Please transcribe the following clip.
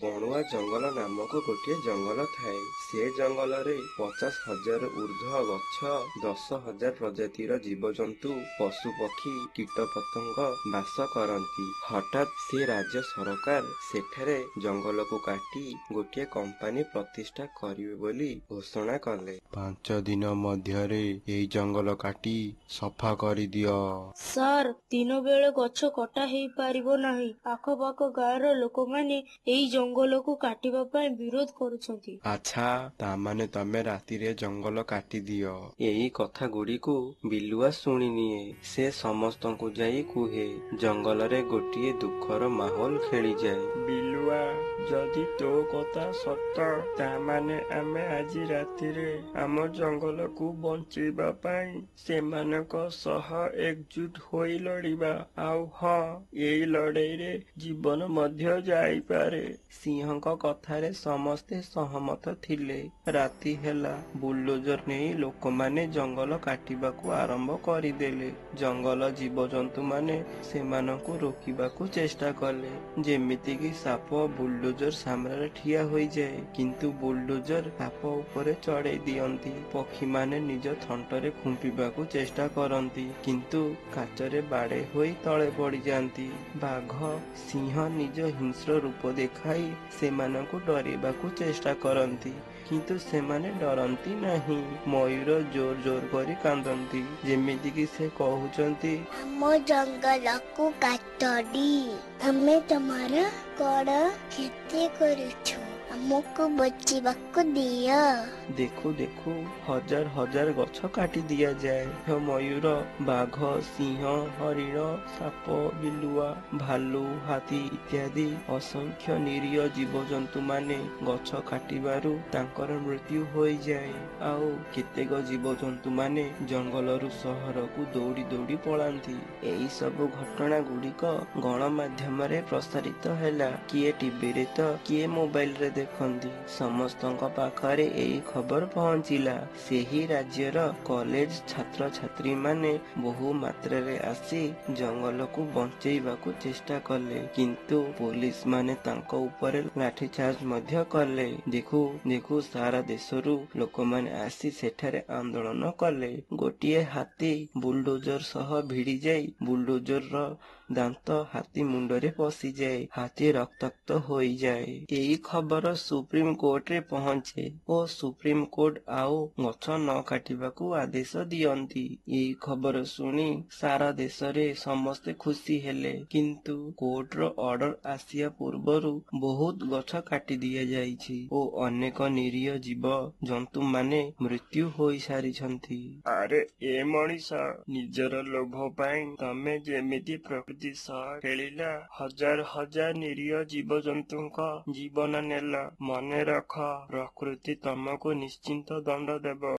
ବଣୁଆ ଜଙ୍ଗଲ ନାମକ ଗୋଟିଏ ଜଙ୍ଗଲ ଥାଏ। ସେ ଜଙ୍ଗଲରେ 50,000 ଊର୍ଦ୍ଧ୍ୱ ଗଛ, 10,000 ପ୍ରଜାତିର ଜୀବଜନ୍ତୁ, ପଶୁପକ୍ଷୀ, କୀଟପତଙ୍ଗ ବାସ କରନ୍ତି। ହଠାତ୍ ସେ ରାଜ୍ୟ ସରକାର ସେଠାରେ ଜଙ୍ଗଲକୁ କାଟି ଗୋଟିଏ କମ୍ପାନୀ ପ୍ରତିଷ୍ଠା କରିବେ ବୋଲି ଘୋଷଣା କଲେ। 5 ଦିନ ମଧ୍ୟରେ ଏହି ଜଙ୍ଗଲ କାଟି ସଫା କରିଦିଅ। ସାର୍, ଦିନ ବେଳେ ଗଛ କଟା ହେଇପାରିବ ନାହିଁ। ଆଖପାଖ ଗାଁର ଲୋକମାନେ ଏହି ଜଙ୍ଗଲକୁ କାଟିବା ପାଇଁ ବିରୋଧ କରୁଛନ୍ତି। ଆଚ୍ଛା, ତାମାନେ ତମେ ରାତିରେ ଜଙ୍ଗଲ କାଟିଦିଅ। ଏହି କଥା ଗୁଡ଼ିକୁ ବିଲୁଆ ଶୁଣିନିଏ। ସେ ସମସ୍ତଙ୍କୁ ଯାଇ କୁହେ। ଜଙ୍ଗଲରେ ଗୋଟିଏ ଦୁଃଖର ମାହୋଲ ଖେଳିଯାଏ। ବିଲୁଆ, ଯଦି ତୋ କଥା ସତ, ତାମାନେ ଆମେ ଆଜି ରାତିରେ ଆମ ଜଙ୍ଗଲକୁ ବଞ୍ଚେଇବା ପାଇଁ ସେମାନଙ୍କ ସହ ଏକଜୁଟ ହୋଇ ଲଢ଼ିବା। ଆଉ ହଁ, ଏଇ ଲଢ଼େଇରେ ଜୀବନ ମଧ୍ୟ ଯାଇପାରେ। ସିଂହଙ୍କ କଥାରେ ସମସ୍ତେ ସହମତ ଥିଲେ। ରାତି ହେଲା। ବୁଲଡୋଜର ନେଇ ଲୋକମାନେ ଜଙ୍ଗଲ କାଟିବାକୁ ଆରମ୍ଭ କରିଦେଲେ। ଜଙ୍ଗଲ ଜୀବଜନ୍ତୁମାନେ ସେମାନଙ୍କୁ ରୋକିବାକୁ ଚେଷ୍ଟା କଲେ। ଯେମିତିକି ସାପ ବୁଲଡୋଜର ସାମ୍ନାରେ ଠିଆ ହୋଇଯାଏ, କିନ୍ତୁ ବୁଲଡୋଜର ସାପ ଉପରେ ଚଢ଼େଇ ଦିଅନ୍ତି। ପକ୍ଷୀମାନେ ନିଜ ଥଣ୍ଟରେ ଖୁମ୍ପିବାକୁ ଚେଷ୍ଟା କରନ୍ତି, କିନ୍ତୁ କାଚରେ ବାଡ଼େଇ ହୋଇ ତଳେ ପଡ଼ିଯାନ୍ତି। ବାଘ, ସିଂହ ନିଜ ହିଂସ୍ର ରୂପ ଦେଖାଇ ସେମାନଙ୍କୁ ଡରାଇବାକୁ ଚେଷ୍ଟା କରନ୍ତି, କିନ୍ତୁ ସେମାନେ ଡରନ୍ତି ନାହିଁ। ମୟୂର ଜୋର ଜୋର କରି କାନ୍ଦନ୍ତି, ଯେମିତିକି ସେ କହୁଛନ୍ତି, ଆମ ଜଙ୍ଗଲକୁ କାଟନି, ଆମେ ତମର କଣ କ୍ଷତି କରୁଛୁ, ଆମକୁ ବଞ୍ଚିବାକୁ ଦିଅ। ଦେଖୁ ଦେଖୁ ହଜାର ହଜାର ଗଛ କାଟି ଦିଆଯାଏ। ମୟୂର, ବାଘ, ସିଂହ, ହରିଣ, ସାପ, ବିଲୁଆ, ଭାଲୁ, ହାତୀ ଇତ୍ୟାଦି ଅସଂଖ୍ୟ ନିରୀହ ଜୀବଜନ୍ତୁମାନେ ଗଛ କାଟିବାରୁ ତାଙ୍କର ମୃତ୍ୟୁ ହୋଇଯାଏ। ଆଉ କେତେକ ଜୀବଜନ୍ତୁମାନେ ଜଙ୍ଗଲରୁ ସହରକୁ ଦୌଡ଼ି ଦୌଡ଼ି ପଳାନ୍ତି। ଏହି ସବୁ ଘଟଣା ଗୁଡ଼ିକ ଗଣମାଧ୍ୟମରେ ପ୍ରସାରିତ ହେଲା। କିଏ ଟିଭିରେ ତ କିଏ ମୋବାଇଲରେ ଦେଖନ୍ତି। ସମସ୍ତଙ୍କ ପାଖରେ ଏହି ଖବର ପହଞ୍ଚିଲା। ସେହି ରାଜ୍ୟର କଲେଜ ଛାତ୍ରଛାତ୍ରୀମାନେ ବହୁ ମାତ୍ରାରେ ଆସି ଜଙ୍ଗଲକୁ ବଞ୍ଚେଇବାକୁ ଚେଷ୍ଟା କଲେ, କିନ୍ତୁ ପୋଲିସ ମାନେ ତାଙ୍କ ଉପରେ ଲାଠିଚାର୍ଜ ମଧ୍ୟ କଲେ। ଦେଖୁ ଦେଖୁ ସାରା ଦେଶରୁ ଲୋକମାନେ ଆସି ସେଠାରେ ଆନ୍ଦୋଳନ କଲେ। ଗୋଟିଏ ହାତୀ ବୁଲଡୋଜର ସହ ଭିଡ଼ି ଯାଇ ବୁଲଡୋଜରର ଦାନ୍ତ ହାତୀ ମୁଣ୍ଡରେ ପଶିଯାଏ। ହାତୀ ରକ୍ତାକ୍ତ ହୋଇଯାଏ। ଏହି ଖବର ସୁପ୍ରିମ କୋର୍ଟରେ ପହଞ୍ଚେ ଓ ସୁପ୍ରିମ କୋର୍ଟ ଆଉ ଗଛ ନ କାଟିବାକୁ ଆଦେଶ ଦିଅନ୍ତି। ଏହି ଖବର ଶୁଣି ସାରା ଦେଶରେ ସମସ୍ତେ ଖୁସି ହେଲେ, କିନ୍ତୁ କୋର୍ଟର ଅର୍ଡର ଆସିବା ପୂର୍ବରୁ ବହୁତ ଗଛ କାଟି ଦିଆଯାଇଛି ଓ ଅନେକ ନିରୀହ ଜୀବ ଜନ୍ତୁମାନେ ମୃତ୍ୟୁ ହୋଇସାରିଛନ୍ତି। ଆରେ ଏ ମଣିଷ, ନିଜର ଲୋଭ ପାଇଁ ତମେ ଯେମିତି ପ୍ରକୃତି ସହ ଖେଳିଲା, ହଜାର ହଜାର ନିରୀହ ଜୀବଜନ୍ତୁଙ୍କ ଜୀବନ ନେଲ। ମନେ ରଖ, ପ୍ରକୃତି ତମକୁ ନିଶ୍ଚିନ୍ତ ଦଣ୍ଡ ଦେବ।